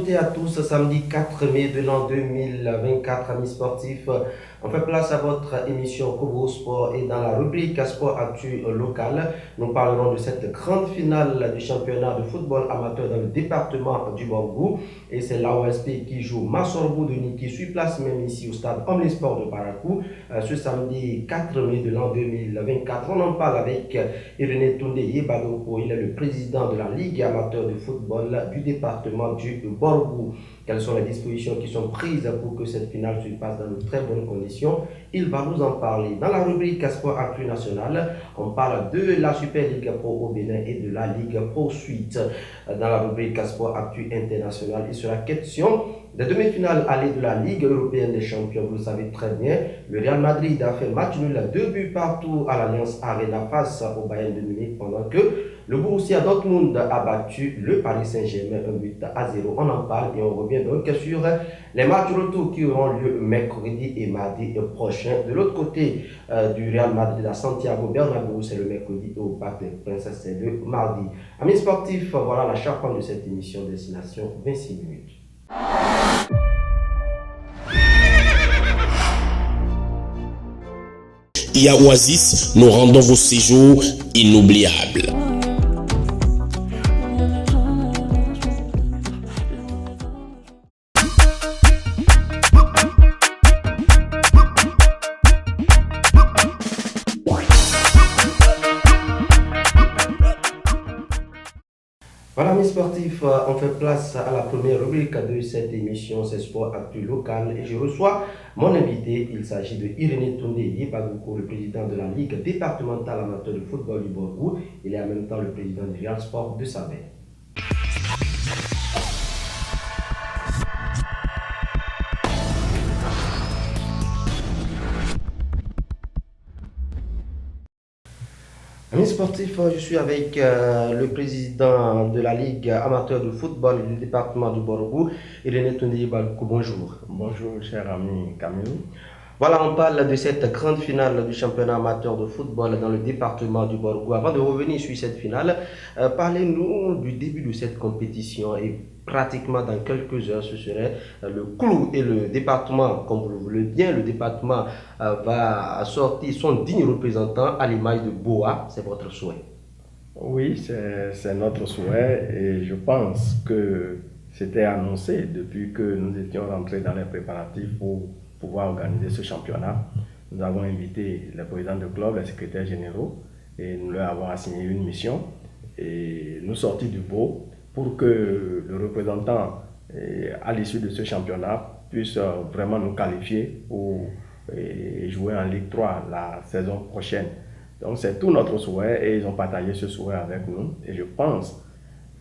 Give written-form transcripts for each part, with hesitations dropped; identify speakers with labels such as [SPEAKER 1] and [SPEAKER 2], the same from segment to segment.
[SPEAKER 1] toutes et à tous, samedi 4 mai de l'an 2024, amis sportifs. On fait place à votre émission Kobo Sport et dans la rubrique Sport Actu local, nous parlerons de cette grande finale du championnat de football amateur dans le département du Borgou. Et c'est l'AOSP qui joue Massorbo de Niki sur place même ici au stade Omnisport de Parakou ce samedi 4 mai de l'an 2024. On en parle avec Irénée Toundé Yebadoko, il est le président de la Ligue amateur de football du département du Borgou. Quelles sont les dispositions qui sont prises pour que cette finale se passe dans de très bonnes conditions? Il va nous en parler. Dans la rubrique Sport Actu National, on parle de la Super Ligue Pro au Bénin et de la Ligue Pro Suite. Dans la rubrique Sport Actu International, il sera question des demi-finales allées de la Ligue européenne des champions. Vous le savez très bien, le Real Madrid a fait match nul à 2 buts partout à l'Alliance Arena face au Bayern de Munich, pendant que le Borussia Dortmund a battu le Paris Saint-Germain 1 but à 0. On en parle et on revient donc sur les matchs retour qui auront lieu mercredi et mardi prochain. De l'autre côté du Real Madrid à Santiago Bernabéu, c'est le mercredi, et au Parc des Princes, c'est le mardi. Amis sportifs, voilà la charpente de cette émission Destination 26 minutes.
[SPEAKER 2] Et à Oasis, nous rendons vos séjours inoubliables.
[SPEAKER 1] Voilà mes sportifs, on fait place à la première rubrique de cette émission, c'est Sport Actu Local et je reçois mon invité, il s'agit de Irénée Toundé Yebadoko, le président de la Ligue départementale amateur de football du Borgou. Il est en même temps le président du Real Sport de Sabé. Amis sportifs, je suis avec le président de la Ligue amateur de football du département du Borgou, Irénée Toundé Yebadoko. Bonjour.
[SPEAKER 3] Bonjour, cher ami Camille.
[SPEAKER 1] Voilà, on parle de cette grande finale du championnat amateur de football dans le département du Borgou. Avant de revenir sur cette finale, parlez-nous du début de cette compétition et pratiquement dans quelques heures, ce serait le clou et le département, comme vous le voulez bien, le département va sortir son digne représentant à l'image de Boa. C'est votre souhait?
[SPEAKER 3] Oui, c'est notre souhait et je pense que c'était annoncé depuis que nous étions rentrés dans les préparatifs pour pouvoir organiser ce championnat. Nous avons invité les présidents de club, les secrétaires généraux et nous leur avons assigné une mission et nous sortis du beau pour que le représentant à l'issue de ce championnat puisse vraiment nous qualifier pour jouer en Ligue 3 la saison prochaine. Donc c'est tout notre souhait et ils ont partagé ce souhait avec nous et je pense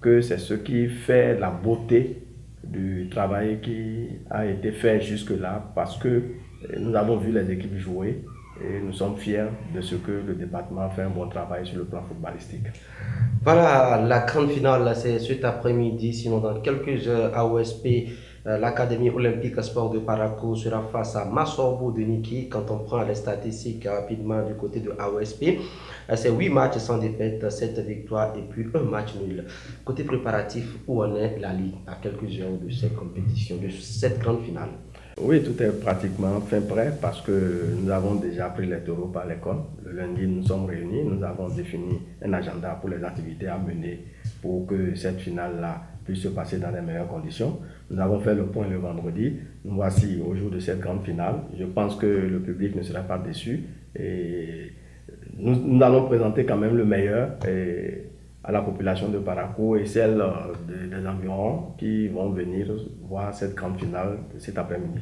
[SPEAKER 3] que c'est ce qui fait la beauté du travail qui a été fait jusque-là parce que nous avons vu les équipes jouer et nous sommes fiers de ce que le département fait un bon travail sur le plan footballistique.
[SPEAKER 1] Voilà, la grande finale, c'est cet après-midi, sinon dans quelques heures à OSP. L'Académie olympique sport de Parakou sera face à Massorbo de Niki. Quand on prend les statistiques rapidement du côté de AOSP, c'est 8 matchs sans défaite, 7 victoires et puis un match nul. Côté préparatif, où en est la Ligue à quelques heures de cette compétition, de cette grande finale?
[SPEAKER 3] Oui, tout est pratiquement fin prêt parce que nous avons déjà pris les taureaux par l'école. Le lundi, nous sommes réunis, nous avons défini un agenda pour les activités à mener pour que cette finale-là puisse se passer dans les meilleures conditions. Nous avons fait le point le vendredi. Nous voici au jour de cette grande finale. Je pense que le public ne sera pas déçu et nous allons présenter quand même le meilleur à la population de Parakou et celle des environs qui vont venir voir cette grande finale cet après-midi.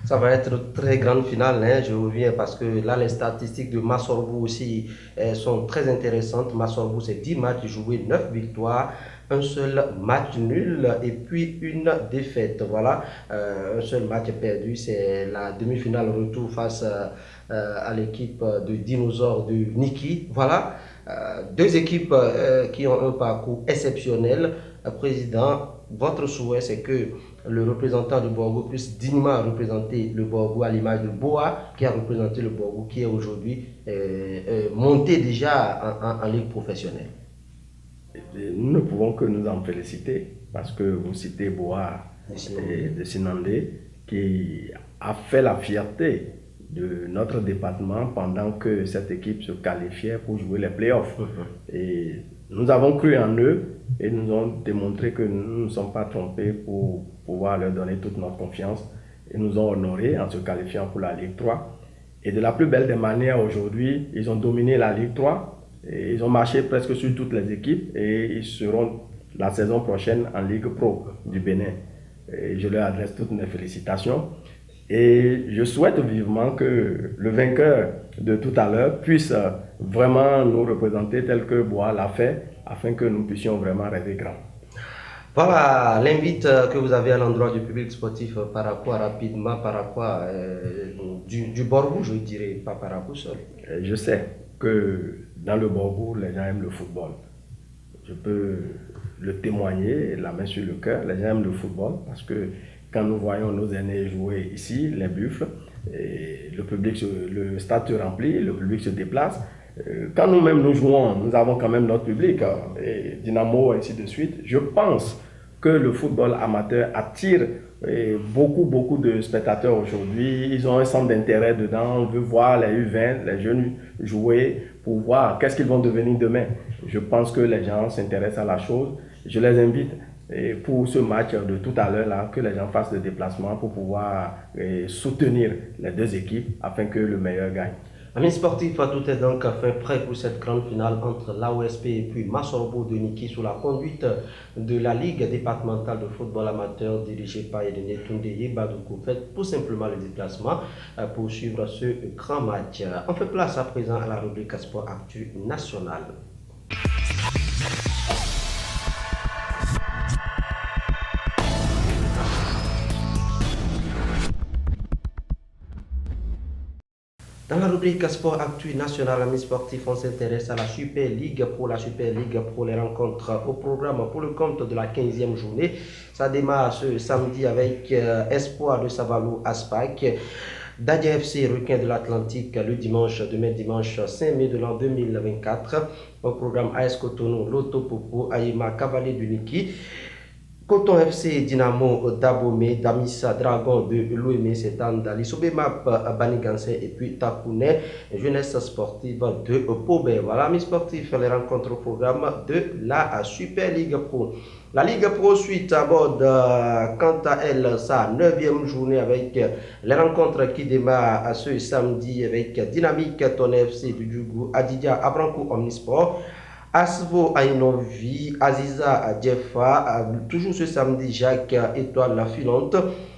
[SPEAKER 1] Ça va être une très grande finale, hein, je reviens parce que là les statistiques de Massorbo aussi sont très intéressantes. Massorbo c'est 10 matchs joués, 9 victoires, un seul match nul et puis une défaite. Voilà, un seul match perdu, c'est la demi-finale retour face à l'équipe de Dinosaures de Niki. Voilà, deux équipes qui ont un parcours exceptionnel. Président, votre souhait c'est que le représentant du Borgou puisse dignement représenter le Borgou à l'image de Boa qui a représenté le Borgou qui est aujourd'hui monté déjà en ligue professionnelle.
[SPEAKER 3] Nous ne pouvons que nous en féliciter parce que vous citez Boa de Sinandé, qui a fait la fierté de notre département pendant que cette équipe se qualifiait pour jouer les playoffs. Et nous avons cru en eux et nous ont démontré que nous ne sommes pas trompés pour pouvoir leur donner toute notre confiance. Ils nous ont honorés en se qualifiant pour la Ligue 3. Et de la plus belle des manières, aujourd'hui, ils ont dominé la Ligue 3. Et ils ont marché presque sur toutes les équipes et ils seront la saison prochaine en Ligue Pro du Bénin. Et je leur adresse toutes mes félicitations. Et je souhaite vivement que le vainqueur de tout à l'heure puisse vraiment nous représenter tel que Bois l'a fait, afin que nous puissions vraiment rêver grand.
[SPEAKER 1] Voilà, l'invite que vous avez à l'endroit du public sportif par quoi rapidement, par quoi du Borgou, je dirais, pas par quoi seul.
[SPEAKER 3] Je sais que dans le Borgou, les gens aiment le football. Je peux le témoigner, la main sur le cœur, les gens aiment le football parce que quand nous voyons nos aînés jouer ici, les Buffles, et le stade se remplit, le public se déplace. Quand nous-mêmes nous jouons, nous avons quand même notre public, et Dynamo, ainsi de suite. Je pense que le football amateur attire beaucoup de spectateurs aujourd'hui. Ils ont un centre d'intérêt dedans. On veut voir les U20, les jeunes jouer pour voir qu'est-ce qu'ils vont devenir demain. Je pense que les gens s'intéressent à la chose. Je les invite pour ce match de tout à l'heure là, que les gens fassent le déplacement pour pouvoir soutenir les deux équipes afin que le meilleur gagne.
[SPEAKER 1] Amis sportifs, tout est donc fin prêt pour cette grande finale entre l'AOSP et puis Massorbo de Niki sous la conduite de la Ligue départementale de football amateur dirigée par Edene Toundeye Badoukou. Faites tout simplement le déplacement pour suivre ce grand match. On fait place à présent à la rubrique Sport Actu National. Dans la rubrique Sport Actu National, amis sportifs, on s'intéresse à la Super League Pro. La Super League Pro, les rencontres au programme pour le compte de la 15e journée. Ça démarre ce samedi avec Espoir de Savalou Aspac, Dadia FC Requin de l'Atlantique le dimanche, demain dimanche 5 mai de l'an 2024. Au programme AS Cotonou, Loto Popo, Aïma Cavalier du Niki. Coton FC Dynamo d'Abomey, Damissa Dragon de l'OM Setanda, Lissobemap Baniganse et puis Takounet, jeunesse sportive de Pobé. Voilà mes sportifs, les rencontres au programme de la Super Ligue Pro. La Ligue Pro suite aborde quant à elle sa 9e journée avec les rencontres qui démarrent ce samedi avec Dynamique Ton FC du Djougou, Adidia Abranco Omnisport. Asvo Ainovi, Aziza Djefa, toujours ce samedi, Jacques Étoile la Filante,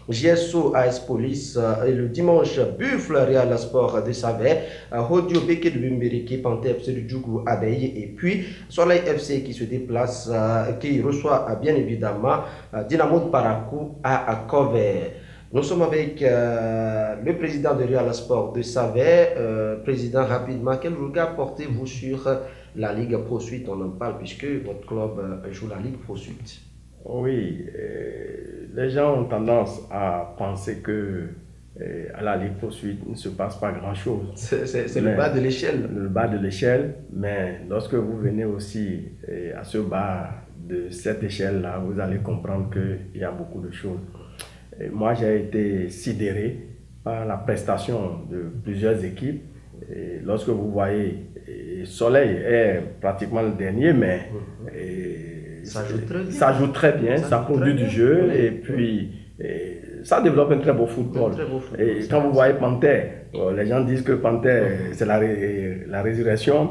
[SPEAKER 1] GSO AS Police et le dimanche, Buffle Real Sport de Savet, Hodio Beke de Bumberiki, Panté FC du Djougou Abeille et puis Soleil FC qui se déplace, qui reçoit bien évidemment Dynamo de Parakou à Cover. Nous sommes avec le président de Real Sport de Savet. Président, rapidement, quel regard portez-vous sur la Ligue Pro Suite? On en parle puisque votre club joue la Ligue Pro Suite.
[SPEAKER 3] Oui, les gens ont tendance à penser que à la Ligue Pro Suite, il ne se passe pas grand-chose.
[SPEAKER 1] C'est le bas de l'échelle.
[SPEAKER 3] Le bas de l'échelle, mais lorsque vous venez aussi à ce bas de cette échelle-là, vous allez comprendre qu'il y a beaucoup de choses. Et moi, j'ai été sidéré par la prestation de plusieurs équipes. Et lorsque vous voyez, Soleil est pratiquement le dernier, mais
[SPEAKER 1] ça joue très bien.
[SPEAKER 3] Ça joue très bien, ça produit du jeu,
[SPEAKER 1] oui,
[SPEAKER 3] et puis ça développe un très beau football. Et quand vous voyez Panthère, les gens disent que Panthère, c'est la résurrection.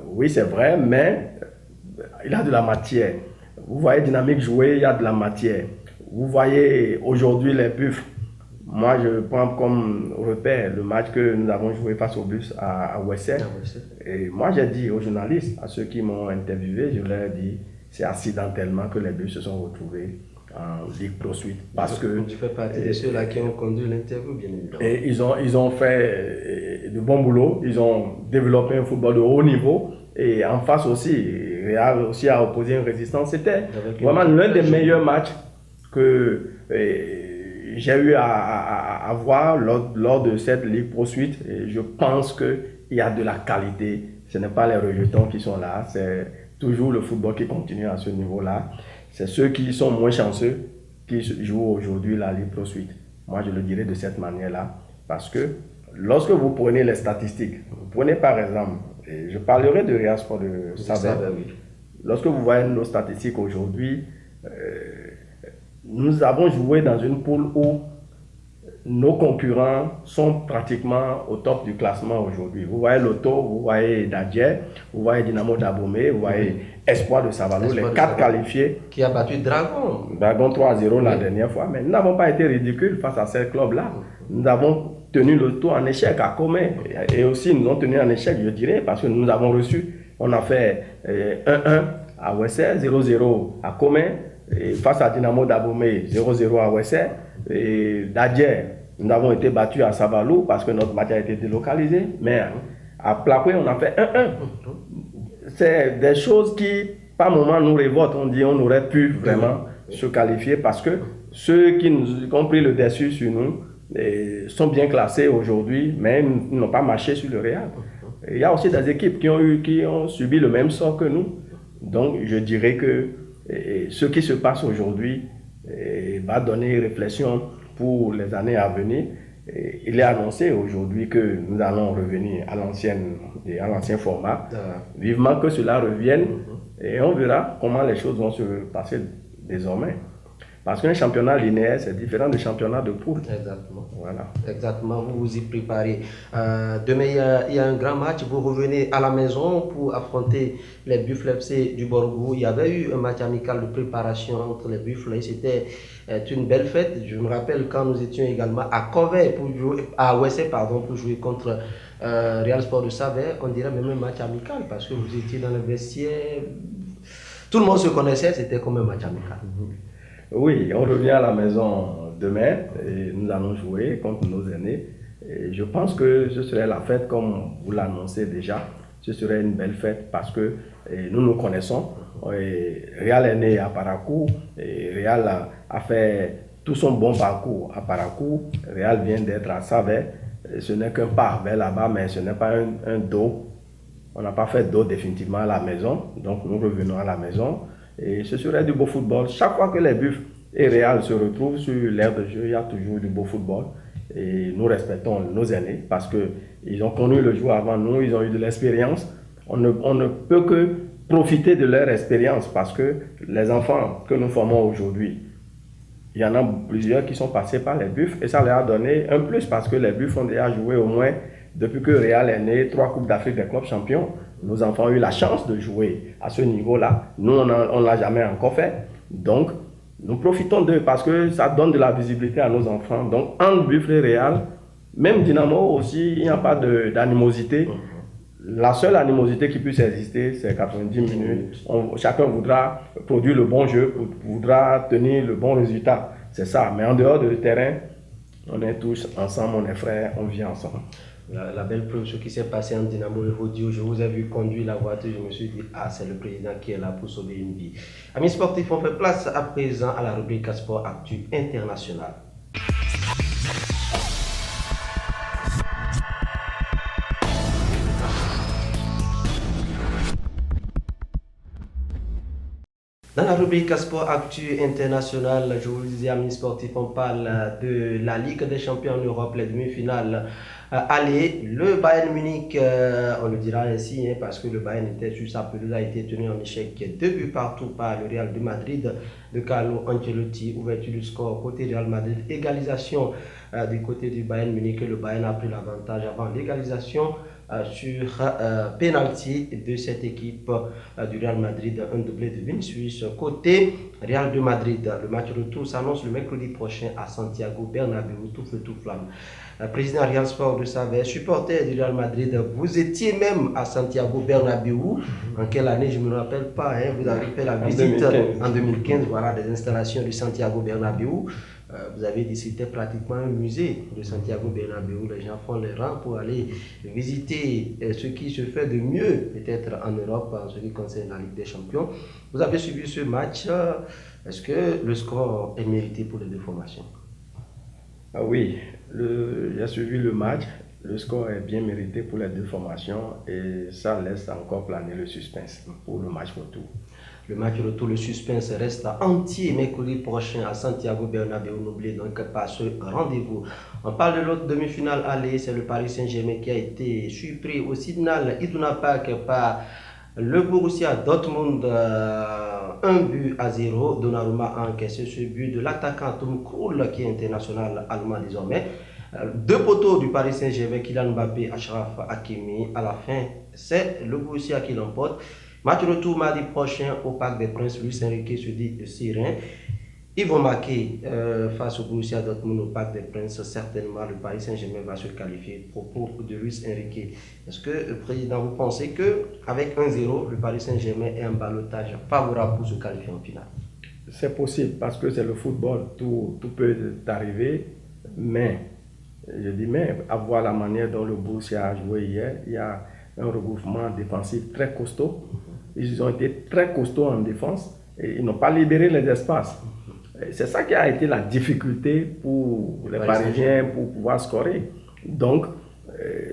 [SPEAKER 3] Oui, c'est vrai, mais il a de la matière. Vous voyez Dynamique jouer, il y a de la matière. Vous voyez aujourd'hui les Buffles. Moi, je prends comme repère le match que nous avons joué face au Bus à Ouessé. Et moi, j'ai dit aux journalistes, à ceux qui m'ont interviewé, je leur ai dit, c'est accidentellement que les Bus se sont retrouvés en Ligue Pro Suite. Parce que
[SPEAKER 1] tu fais partie de ceux-là qui ont conduit l'interview, bien évidemment.
[SPEAKER 3] Et ils ont fait de bons boulots, ils ont développé un football de haut niveau. Et en face aussi, Real aussi a opposé une résistance. C'était vraiment l'un des meilleurs matchs que j'ai eu à voir lors de cette Ligue Pro Suite. Et je pense qu'il y a de la qualité. Ce n'est pas les rejetons qui sont là, c'est toujours le football qui continue à ce niveau-là. C'est ceux qui sont moins chanceux qui jouent aujourd'hui la Ligue Pro Suite. Moi, je le dirais de cette manière-là, parce que lorsque vous prenez les statistiques, vous prenez par exemple, et je parlerai de Real Sport de Saverne, oui. Lorsque vous voyez nos statistiques aujourd'hui, nous avons joué dans une poule où nos concurrents sont pratiquement au top du classement aujourd'hui. Vous voyez Lotto, vous voyez Dadje, vous voyez Dynamo d'Abomey, vous voyez Espoir de Savalo, les 4 qualifiés.
[SPEAKER 1] Qui a battu Dragon.
[SPEAKER 3] Dragon 3-0 la dernière fois, mais nous n'avons pas été ridicules face à ces clubs-là. Nous avons tenu le tour en échec à Comé, et aussi nous avons tenu en échec, je dirais, parce que nous avons reçu, on a fait 1-1 à Ouessé, 0-0 à Comé, et face à Dynamo d'Abomey, 0-0 à Ouessé, et Dadje, nous avons été battus à Savalou parce que notre match a été délocalisé, mais à Plakoué, on a fait 1-1. C'est des choses qui, par moment, nous révoltent. On dit qu'on aurait pu vraiment se qualifier parce que ceux qui ont pris le dessus sur nous sont bien classés aujourd'hui, mais ils n'ont pas marché sur le Real. Il y a aussi des équipes qui ont subi le même sort que nous. Donc, je dirais que ce qui se passe aujourd'hui va donner réflexion pour les années à venir. Il est annoncé aujourd'hui que nous allons revenir à l'ancien format. Vivement que cela revienne et on verra comment les choses vont se passer désormais. Parce qu'un championnat linéaire, c'est différent du championnat de poule.
[SPEAKER 1] Exactement.
[SPEAKER 3] Voilà.
[SPEAKER 1] Exactement, vous vous y préparez. Demain, il y a un grand match. Vous revenez à la maison pour affronter les Buffles FC du Borgou. Il y avait eu un match amical de préparation entre les Buffles. C'était une belle fête. Je me rappelle quand nous étions également à Covey à Ouessé, pour jouer contre Real Sport de Saverne. On dirait même un match amical parce que vous étiez dans le vestiaire. Tout le monde se connaissait, c'était comme un match amical.
[SPEAKER 3] Oui, on revient à la maison demain et nous allons jouer contre nos aînés. Et je pense que ce serait la fête comme vous l'annoncez déjà. Ce serait une belle fête parce que nous nous connaissons. Real est né à Parakou et Real a fait tout son bon parcours à Parakou. Real vient d'être à Saverne. Ce n'est qu'un pas vers là-bas, mais ce n'est pas un dos. On n'a pas fait dos définitivement à la maison. Donc nous revenons à la maison. Et ce serait du beau football. Chaque fois que les Buffles et Real se retrouvent sur l'aire de jeu, il y a toujours du beau football. Et nous respectons nos aînés parce qu'ils ont connu le jeu avant nous, ils ont eu de l'expérience. On ne peut que profiter de leur expérience parce que les enfants que nous formons aujourd'hui, il y en a plusieurs qui sont passés par les Buffles et ça leur a donné un plus parce que les Buffles ont déjà joué au moins, depuis que Real est né, 3 Coupes d'Afrique des clubs champions. Nos enfants ont eu la chance de jouer à ce niveau-là. Nous, on ne l'a jamais encore fait. Donc, nous profitons d'eux parce que ça donne de la visibilité à nos enfants. Donc, entre Buffles et Real, même Dynamo aussi, il n'y a pas d'animosité. La seule animosité qui puisse exister, c'est 90 minutes. Chacun voudra produire le bon jeu, voudra tenir le bon résultat. C'est ça. Mais en dehors du terrain, on est tous ensemble, on est frères, on vit ensemble.
[SPEAKER 1] La belle preuve, ce qui s'est passé en Dynamo et Audio, je vous ai vu conduire la voiture, je me suis dit, c'est le président qui est là pour sauver une vie. Amis sportifs, on fait place à présent à la rubrique Sport Actu International. Dans la rubrique Sport Actu International, je vous le disais, amis sportifs, on parle de la Ligue des Champions en Europe, les demi-finales. Allez, le Bayern Munich, on le dira ainsi, parce que le Bayern était sur sa pelouse, a été tenu en échec 2 buts partout par le Real de Madrid de Carlo Ancelotti. Ouverture du score côté Real Madrid, égalisation du côté du Bayern Munich. Le Bayern a pris l'avantage avant l'égalisation sur penalty de cette équipe du Real Madrid, un doublé de Vinicius côté Real de Madrid. Le match retour s'annonce le mercredi prochain à Santiago Bernabéu, tout feu tout flamme. Président Real Sport de Saverne, supporter du Real Madrid, vous étiez même à Santiago Bernabéu. En quelle année, je ne me rappelle pas, vous avez fait la visite en 2015, voilà, des installations de Santiago Bernabéu. Vous avez dit que c'était pratiquement un musée de Santiago Bernabéu. Les gens font les rangs pour aller visiter ce qui se fait de mieux, peut-être en Europe, en ce qui concerne la Ligue des Champions. Vous avez suivi ce match. Est-ce que le score est mérité pour les deux formations?
[SPEAKER 3] Oui, j'ai suivi le match. Le score est bien mérité pour les deux formations et ça laisse encore planer le suspense pour le match retour.
[SPEAKER 1] Le match retour, le suspense reste entier mercredi prochain à Santiago Bernabéu. N'oubliez donc pas ce rendez-vous. On parle de l'autre demi-finale aller, c'est le Paris Saint-Germain qui a été surpris au Signal Iduna Park par le Borussia Dortmund, 1-0. Donnarumma a encaissé ce but de l'attaquant Tom Krul qui est international allemand désormais. Deux poteaux du Paris Saint-Germain, Kylian Mbappé, Achraf Hakimi. À la fin, c'est le Borussia qui l'emporte. Match retour mardi prochain au Parc des Princes. Luis Enrique se dit serein. Ils vont marquer face au Borussia Dortmund au Parc des Princes. Certainement, le Paris Saint-Germain va se qualifier. Propos de Luis Enrique. Est-ce que, Président, vous pensez qu'avec 1-0, le Paris Saint-Germain est un ballottage favorable pour se qualifier en finale?
[SPEAKER 3] C'est possible parce que c'est le football. Tout peut arriver. Mais, je dis mais, à voir la manière dont le Borussia a joué hier, il y a un regroupement défensif très costaud. Ils ont été très costauds en défense et ils n'ont pas libéré les espaces. C'est ça qui a été la difficulté pour les Parisiens pour pouvoir scorer. Donc,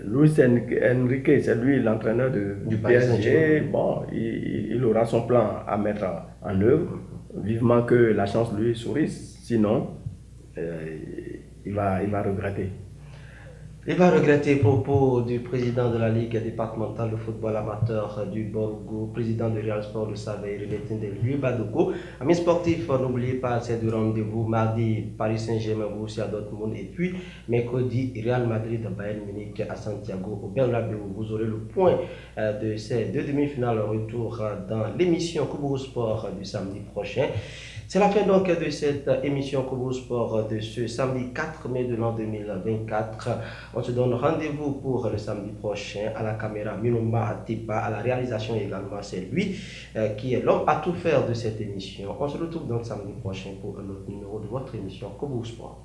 [SPEAKER 3] Luis Enrique, c'est lui l'entraîneur du PSG. Bon, il aura son plan à mettre en œuvre. Vivement que la chance lui sourie. Sinon, il va regretter.
[SPEAKER 1] Il va regretter les propos du président de la Ligue départementale de football amateur du Borgo, président de Real Sport de Savaï, René Badoko. Amis sportifs, n'oubliez pas ces deux rendez-vous. Mardi, Paris Saint-Germain, Borussia Dortmund. Et puis, mercredi, Real Madrid, Bayern Munich à Santiago, au Bernabéu. Vous aurez le point de ces deux demi-finales retour dans l'émission Koubou Sport du samedi prochain. C'est la fin donc de cette émission Koubou Sport de ce samedi 4 mai de l'an 2024. On se donne rendez-vous pour le samedi prochain à la caméra Minoma Atipa, à la réalisation également c'est lui qui est l'homme à tout faire de cette émission. On se retrouve donc samedi prochain pour un autre numéro de votre émission Koubou Sport.